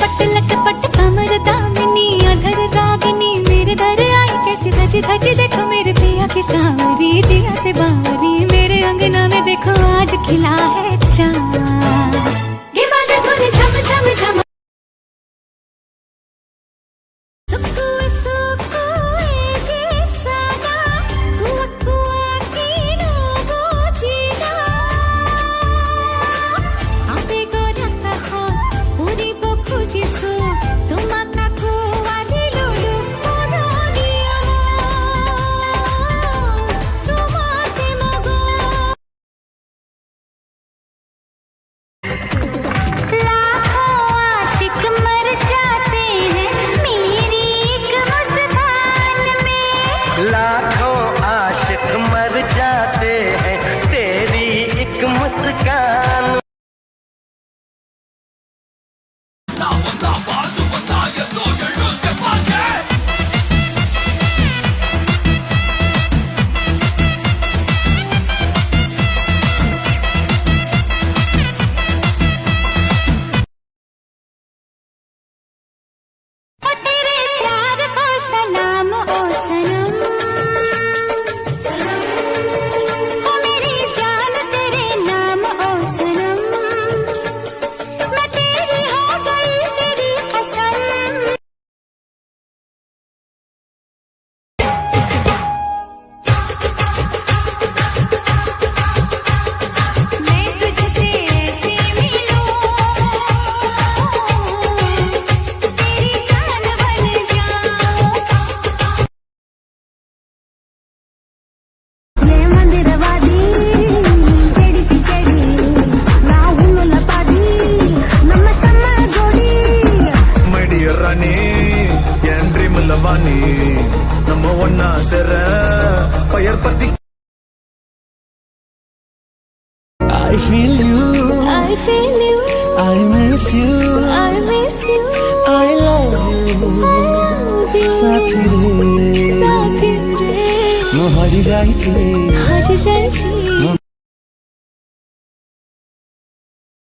लटपट कमर दामिनी अधर रागिनी मेरे दर आई कैसी सजी धजी देखो मेरे पिया की सांवरी जिया से बावरी मेरे अंगना में देखो आज खिला है चाँद ये बाजे धुन झम झम झम लाखों आशिक मर जाते हैं तेरी एक मुस्कान நம்ம ஒன்னா சேர பயர் பத்தி I feel you I miss you I love you साथी रे ମୁଁ ହଜି ଯାଇଛି